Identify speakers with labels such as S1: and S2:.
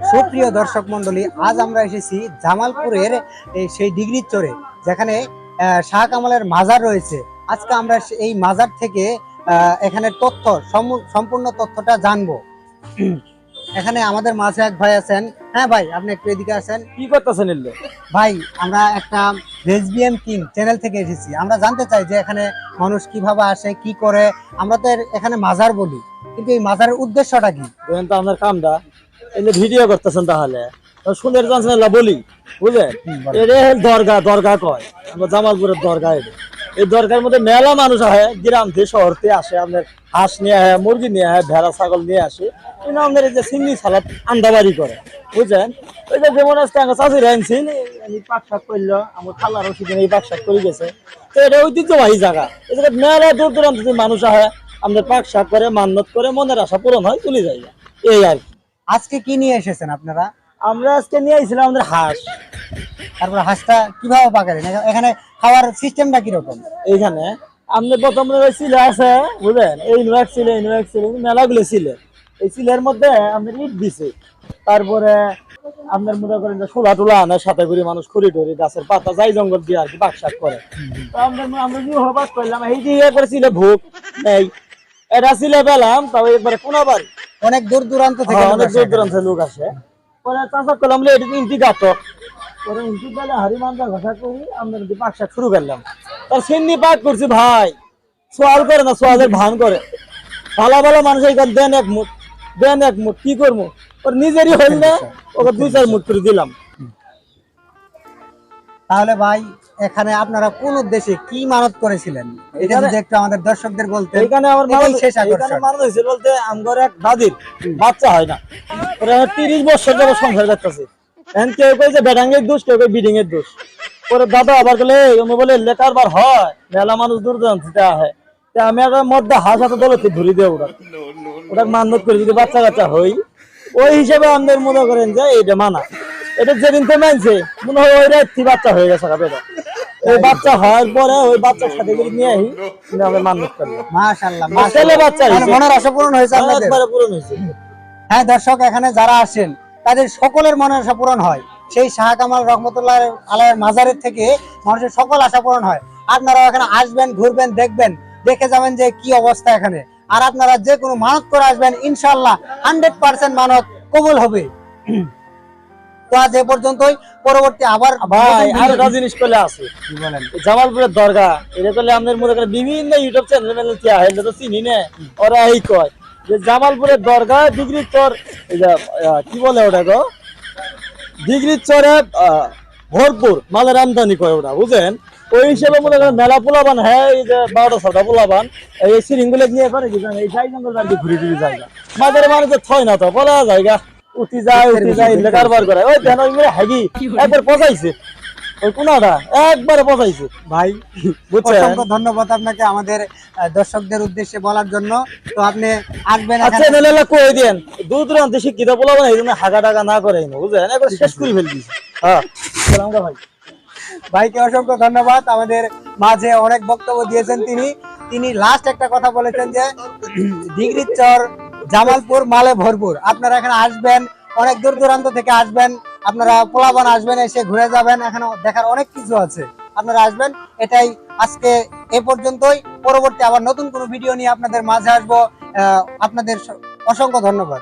S1: সুপ্রিয় দর্শক মন্ডলী, আজ আমরা এসেছি জামালপুরের সেই ডিগ্রির চরে, যেখানে শাহ কামালের মাজার রয়েছে। আজকে আমরা এই মাজার থেকে এখানের তথ্য, সম্পূর্ণ তথ্যটা জানবো। এখানে আমাদের মাঝে এক ভাই আছেন। হ্যাঁ ভাই, আপনি একটু এদিকে আসেন।
S2: কি করতেছেন?
S1: ভাই, আমরা একটা লেসবিয়ান কিং চ্যানেল থেকে এসেছি। আমরা জানতে চাই যে এখানে মানুষ কিভাবে আসে, কি করে। আমরা তো এখানে মাজার বলি, কিন্তু এই মাজারের উদ্দেশ্যটা কি?
S2: তো আপনার কামটা এলে ভিডিও করতেছেন, তাহলে শুনে জানছেন বলি, বুঝলেন? এটা দরগা, দরগা কয় আমরা জামালপুরের দরগা। এই দরগার মধ্যে মেলা মানুষ আসে, গ্রাম থেকে শহর থেকে আসে। আপনার হাঁস নিয়ে আসে, মুরগি নিয়ে আসে, ভেড়া ছাগল নিয়ে আসে। কিন্তু আমাদের এই যে চিংড়ি সালাদ আন্ডাবাড়ি করে, বুঝলেন? ওই যে যেমন আজকে আমার চাষি আনছিল, পাক শাক করলো, আমার খালার ওষুধ এই পাক শাক করে গেছে। তো এটা ঐতিহ্যবাহী জায়গা। এই জায়গায় মেলা দূর দূরান্ত থেকে মানুষ আসে, আমাদের পাক শাক করে, মান্যত করে, মনের আশা পূরণ হয়, চলে যায়। এই আর কি।
S1: আজকে কি নিয়ে এসেছেন আপনারা?
S2: আমরা আজকে নিয়ে আসছিলাম আমাদের হাঁস।
S1: তারপর হাঁসটা কিভাবে পাকালেন? এখানে খাওয়ার সিস্টেমটা কিরকম?
S2: এইখানে আপনি প্রথমে ছিল আছে, বুঝলেন? এই ছিল মেলাগুলো ছিল। এই সিলের মধ্যে আপনার ইট দিছে, তারপরে আপনার মনে করেন যে ছোলা টোলা আনে, সাথে করে মানুষ খড়ি টড়ি, গাছের পাতা, যাই জঙ্গল দিয়ে আর কি পাক শাক করে। তো আমরা কি হবাস করলাম, এই যে একবারে ছিল ভোগ নেই, এটা ছিল পেলাম, তবে একবারে কোনা বাড়ি,
S1: অনেক দূর দূরান্ত থেকে
S2: অনেক দূর দূরান্ত লোক আসে। পরে চাষা করলাম এটা ইন্টি গাতক, পরে ইন্টি বেলা হারি মান্দা ঘষা করি আমরা পাক শাক শুরু করলাম। তার সিন্নি পাক করছি ভাই, সোয়াল করে না, সোয়ালের ভান করে। ভালো ভালো মানুষ এইখানে দেন এক মুঠ, দেন এক মুঠ, কি করবো? ওর নিজেরই হইল না, ওকে 2-4 মুঠ করে দিলাম।
S1: তাহলে ভাই, এখানে আপনারা কোন উদ্দেশ্যে কি মানত করেছিলেন, এটা যদি একটু আমাদের দর্শকদের বলতে।
S2: এইখানে আমার মানত হয়েছিল বলতে, আমার এক দাদির বাচ্চা হয় না, ওরা 30 বছর যাবো সংসার করতেছে। এখন কেউ কই যে বেডাঙ্গের দোষ, কেউ কই বিডিং এর দোষ। পরে দাদা আবার বলে বলে লেখার বার হয়, মেলা মানুষ দূর দূরান্ত হয়। আমি একটা মধ্যে হাঁস হাতে দলতে ধরি দেয়, ওটা মান্যত করে যদি বাচ্চা কাচ্চা হই, ওই হিসেবে আমাদের মনে করেন যে এইটা মানা। এটা যেদিন তো মানছে মনে হয় ওই রাত্রি বাচ্চা হয়ে গেছে। ওই বাচ্চা হওয়ার পরে ওই বাচ্চার সাথে করে নিয়ে আসি, আমরা মান্যত করি।
S1: মাশাআল্লাহ,
S2: ছেলে বাচ্চা
S1: মনের আশা পূরণ হয়েছে আপনাদের?
S2: একবারে পূরণ হয়েছে।
S1: হ্যাঁ দর্শক, এখানে যারা আসেন তাদের সকলের মনের আশা পূরণ হয়। সেই শাহ কামাল রহমতুল্লাহ আলাইহির মাজারের থেকে মানুষের সকল আশা পূরণ হয়। আপনারা এখানে আসবেন, ঘুরবেন, দেখবেন, দেখে যাবেন যে কি অবস্থা এখানে। আর আপনারা যে কোনো মানত করে আসবেন, ইনশাআল্লাহ 100% মানত কবুল হবে। তো আজ এ পর্যন্তই। পরবর্তী আবার
S2: ভাই আর একটা জিনিস করলে আছে, কি বলেন? জামালপুরের দরগা এটা করলে আমাদের মনে করেন বিভিন্ন ইউটিউব চ্যানেল তো চিনি না, ওরা এই কয় যে জামালপুরের দরগা ডিগ্রির চর, কি বলে ওটা গো, ডিগ্রির চরে ভরপুর মালের আমদানি করে ওটা, বুঝেন? ওই হিসেবে মনে করেন মেলা পোলাবান। হ্যাঁ, এই যে 12টা পোলাবান এই সিরিংগুলো নিয়ে পারে কি জানে, এই সাই জঙ্গল আর কি ঘুরে ঘুরে যায় না, মাঝের মানুষ থয় না, তো বলা জায়গা উঠি যায় কারবার করে। ওই দেন ওই হ্যাগি একবার পচাইছে, ওই কোনাটা একবারে পচাইছে ভাই, বুঝছেন?
S1: অসংখ্য ধন্যবাদ আপনাকে আমাদের দর্শকদের উদ্দেশ্যে বলার জন্য। তো আপনি আসবেন,
S2: আচ্ছা নেলা কই দেন দূর দূরান্তে শিক্ষিত পোলাবান এই জন্য হাগা টাগা না করে, বুঝলেন? একবার শেষ করে ফেলবি। হ্যাঁ, সালাম ভাই।
S1: ভাইকে অসংখ্য ধন্যবাদ। আমাদের মাঝে অনেক বক্তব্য দিয়েছেন তিনি লাস্ট একটা কথা বলেছেন যে ডিগ্রির চর জামালপুর মালে ভরপুর। আপনারা এখানে আসবেন, অনেক দূর দূরান্ত থেকে আসবেন, আপনারা পোলাবান আসবেন, এসে ঘুরে যাবেন। এখানে দেখার অনেক কিছু আছে, আপনারা আসবেন। এটাই আজকে এ পর্যন্তই। পরবর্তী আবার নতুন কোনো ভিডিও নিয়ে আপনাদের মাঝে আসবো। আপনাদের অসংখ্য ধন্যবাদ।